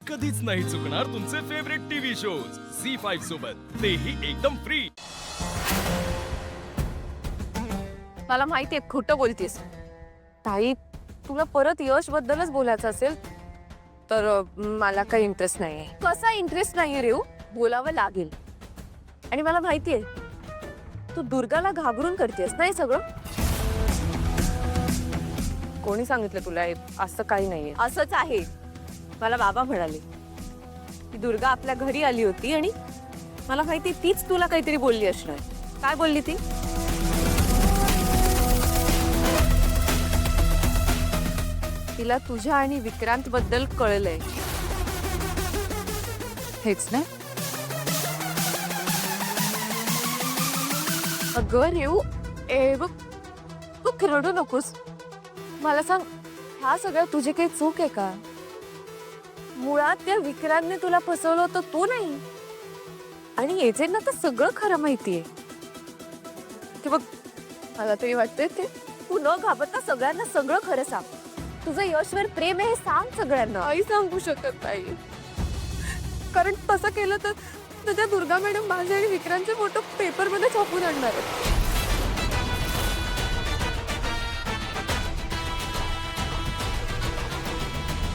कधीच नाही चुकणार तुमचे फेवरेट टीव्ही शोज झी5 सोबत, तेही एकदम फ्री। मला माहितीये खोटं बोलतेस ताई, तुला परत यश बद्दलच बोलायचं असेल तर मला काही इंटरेस्ट नाहीये। कसा इंटरेस्ट नाहीये रेऊ, बोलावं लागेल। आणि मला माहितीये तू दुर्गाला घाबरून करतेस ना हे सगळं। कोणी सांगितलं तुला असं काही नाहीये? असंच आहे। मला बाबा म्हणाले की दुर्गा आपल्या घरी आली होती आणि मला माहिती तीच तुला काहीतरी बोलली असणार। काय बोलली ती? तिला तुझ्या आणि विक्रांत बद्दल कळलंय हेच ना? अगं रेऊ, बघ रडू नकोस। मला सांग, ह्या सगळ्या तुझी काही चूक आहे का? मुळात त्या विक्रांतने तुला फसवलं होतं, तू नाही। आणि एजेंना तर सगळं खरं माहितीये की बघ, मला तरी वाटतंय ते तू न घाबरता सगळ्यांना सगळं खरं सांग। तुझं यशवर प्रेम आहे हे सांग सगळ्यांना। आई सांगू शकत नाही, कारण तसं केलं तर तुझ्या दुर्गा मॅडम माझे आणि विक्रांतचे फोटो पेपरमध्ये छापून आणणार आहेत।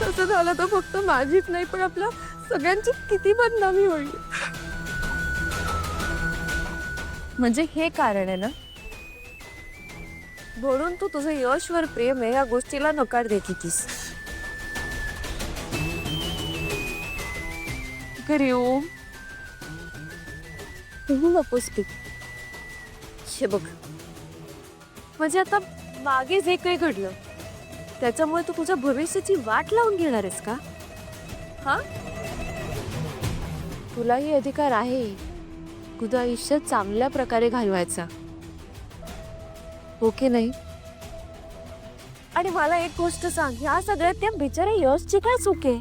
तसं झालं तर फक्त माझीच नाही पण आपल्या सगळ्यांची किती बदनामी होईल। म्हणजे हे कारण आहे ना म्हणून तू तुझं यशवर प्रेम आहे या गोष्टीला नकार देत होतीस। नकोस तू। शे बघ, म्हणजे आता मागे जे काही घडलं त्याच्यामुळे तू तुझ्या भविष्याची वाट लावून घेणार आहेस का? हा, तुलाही अधिकार आहे तुझं आयुष्य चांगल्या प्रकारे घालवायचा, ओके नाही? आणि मला एक गोष्ट सांग, ह्या सगळ्यात त्या बिचाऱ्या यशची काय चूक आहे?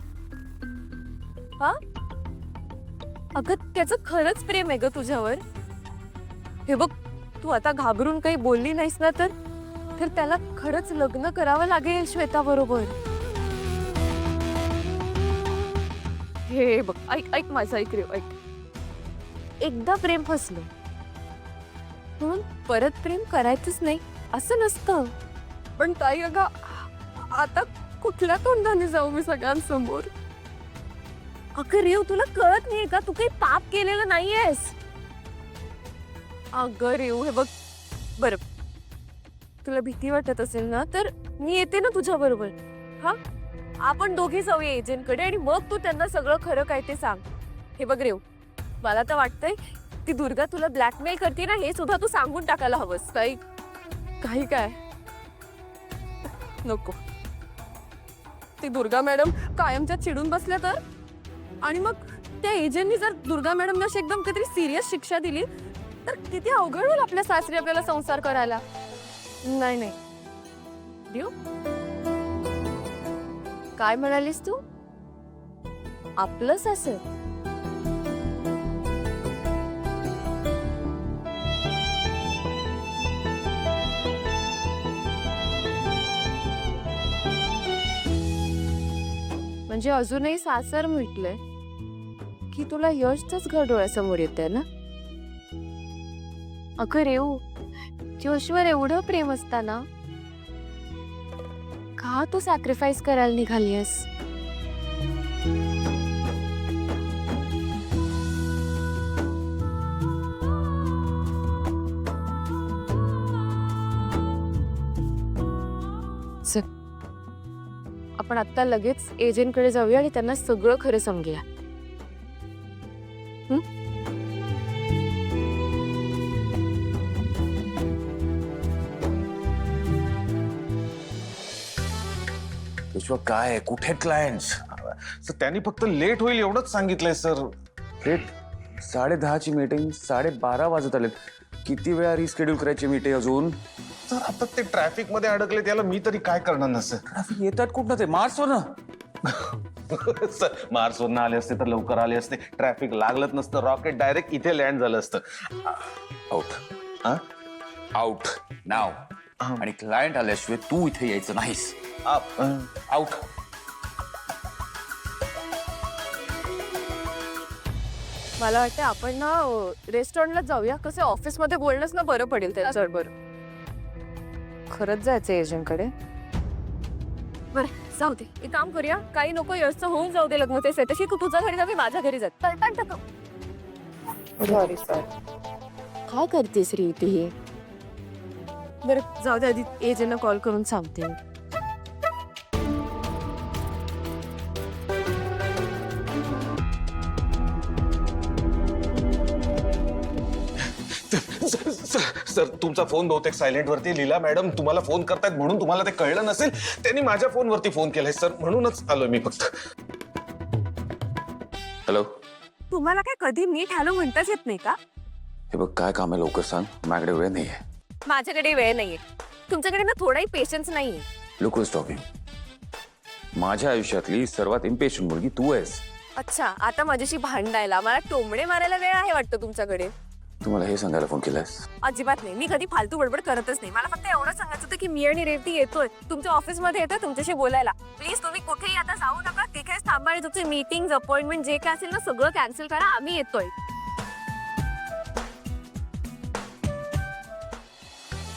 हा, अगं त्याचं खरंच प्रेम आहे ग तुझ्यावर। हे बघ, तू आता घाबरून काही बोलली नाहीस ना तर त्याला खरंच लग्न करावं लागेल श्वेता बरोबर। हे बघ, ऐक माझं, ऐक रे, ऐक। एकदा प्रेम फसलं म्हणून परत प्रेम करायचंच नाही असं नसतं। पण ताई अगं, आता कुठल्या तोंडाने जाऊ मी सगळ्यांसमोर? अगं रेव, तुला कळत नाही का तू काही पाप केलेलं नाहीयेस? अगं रेव, हे बघ, बरं तुला भीती वाटत असेल ना तर मी येते ना तुझ्या बरोबर। हा, आपण दोघी जाऊया एजंटकडे आणि मग तू त्यांना सगळं खरं काय ते सांग। हे बघ रेव, मला तर वाटतंय ती दुर्गा तुला ब्लॅकमेल करते ना हे सुद्धा तू सांगून टाकायला हवंस। काही काय नको। ती दुर्गा मॅडम कायमच्या चिडून बसल्या तर, आणि मग त्या एजंटनी जर दुर्गा मॅडमने अशी एकदम काहीतरी सिरियस शिक्षा दिली तर किती अवघड होईल आपल्या सासरी आपल्याला संसार करायला। नाही देऊ, काय म्हणालीस तू? आपलं सासर? म्हणजे अजूनही सासर म्हटलंय की तुला यशच घर डोळ्यासमोर येतंय ना? अगं रेऊ, यशवर एवढं प्रेम असताना का तू सॅक्रिफाईस करायला निघालीयस? आपण आता लगेच एजंटकडे जाऊया आणि त्यांना सगळं खरं समजूया। विश्व, काय कुठे क्लायंट्स? त्यांनी फक्त लेट होईल एवढंच सांगितलंय सर। लेट? 10:30ची मीटिंग 12:30 वाजत आलेत। किती वेळा रिस्केड्यूल करायची मीटिंग अजून? सर आता ते ट्रॅफिक मध्ये अडकले, त्याला मी तरी काय करणार ना सर? ट्रॅफिक येतात कुठनं? ते मार्सवरनं? सर मार्सवरनं आले असते तर लवकर आले असते, ट्रॅफिक लागलंच नसतं, रॉकेट डायरेक्ट इथे लँड झालं असतं। आउट आउट नाव। आणि क्लायंट आल्याशिवाय तू इथे यायचं नाहीस। आउट। मला वाटतं आपण ना रेस्टॉरंटला जाऊया. कसं ऑफिसमध्ये बोलणंच ना बरं पडेल त्याला. चल बरं. खरंच जायचं एजंटकडे. बरं जाऊ दे. एक काम करूया. काही नको यशचं होऊन जाऊ दे लग्न. ते तशी तू तुझ्या घरी जा, मी माझ्या घरी जात. Sorry sir. काय करतेस रे तू हे? बरं जाऊ दे, आधी एजंटला कॉल करून सांगते. सर तुमचा फोन बहुतेक सायलेंट वरती. लीला मॅडम तुम्हाला फोन करतायत म्हणून तुम्हाला ते कळलं नसेल. त्यांनी माझ्या फोनवरती फोन केलाय सर, म्हणूनच आलोय मी फक्त. हॅलो. तुम्हाला काय कधी नीट हॅलो म्हणताच येत नाही का? हे बघ काय काम आहे लवकर सांग, माझ्याकडे वेळ नाहीये. माझ्याकडे वेळ नाहीये. तुमच्याकडे ना थोडाही पेशन्स नाहीये. Look who is talking. माझ्या आयुष्यातली सर्वात इम्पेशंट मुलगी तू आहेस. अच्छा, आता माझ्याशी भांडायला, मला टोमणे मारायला वेळ आहे वाटतं तुमच्याकडे. तुम्हाला हे सांगायला फोन केलास? अजिबात नाही. मी कधी फालतू बडबड करतच नाही. मला फक्त एवढं सांगायचं होतं की मी आणि रेवती येतोय तुमच्या ऑफिसमध्ये, येतोय तुमच्याशी बोलायला. प्लीज तुम्ही कुठेही आता जाऊ नका. तिथेच थांबा आणि तुमचे मीटिंग अपॉइंटमेंट जे काय असेल ना सगळं कॅन्सल करा. आम्ही येतोय.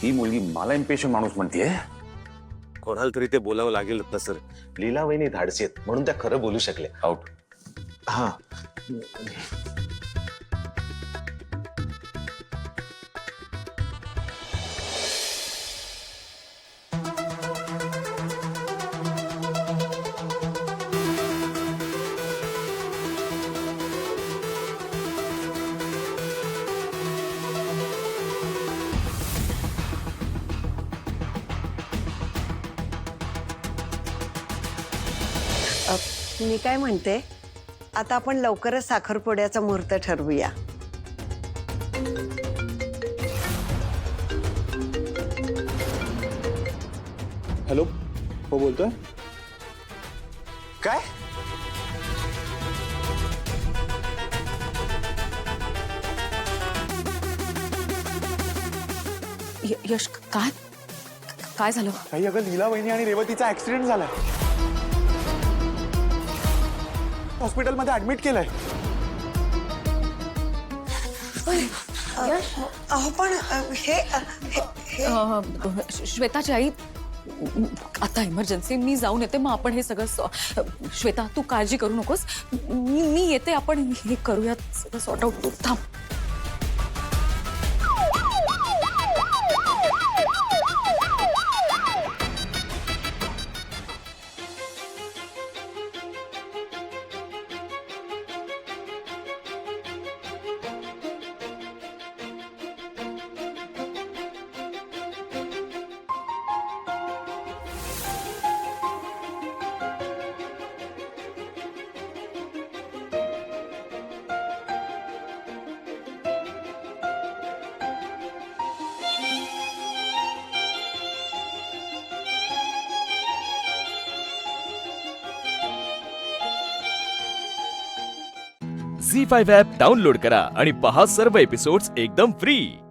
ही मुलगी मला इम्पेशंट माणूस म्हणतेय. कोणाला तरी ते बोलावं लागेल ना सर. लीला वहिनी धाडसी आहेत म्हणून त्या खरं बोलू शकले. आउट. हा मी काय म्हणते, आता आपण लवकरच साखरपुड्याचा मुहूर्त ठरवूया. हॅलो, हो बोलतोय. काय? यश काय काय झालं? काही अगं लीला वहिनी आणि रेवतीचा ऍक्सिडेंट झालाय. हॉस्पिटलमध्ये ऍडमिट केलंय. अहो पण श्वेताची आई आता इमर्जन्सी. मी जाऊन येते, मग आपण हे सगळं श्वेता तू काळजी करू नकोस. मी येते, आपण हे करूयात सगळं सॉर्ट आउट. थांब. झी5 ॲप डाउनलोड करा आणि पहा सर्व एपिसोड्स एकदम फ्री.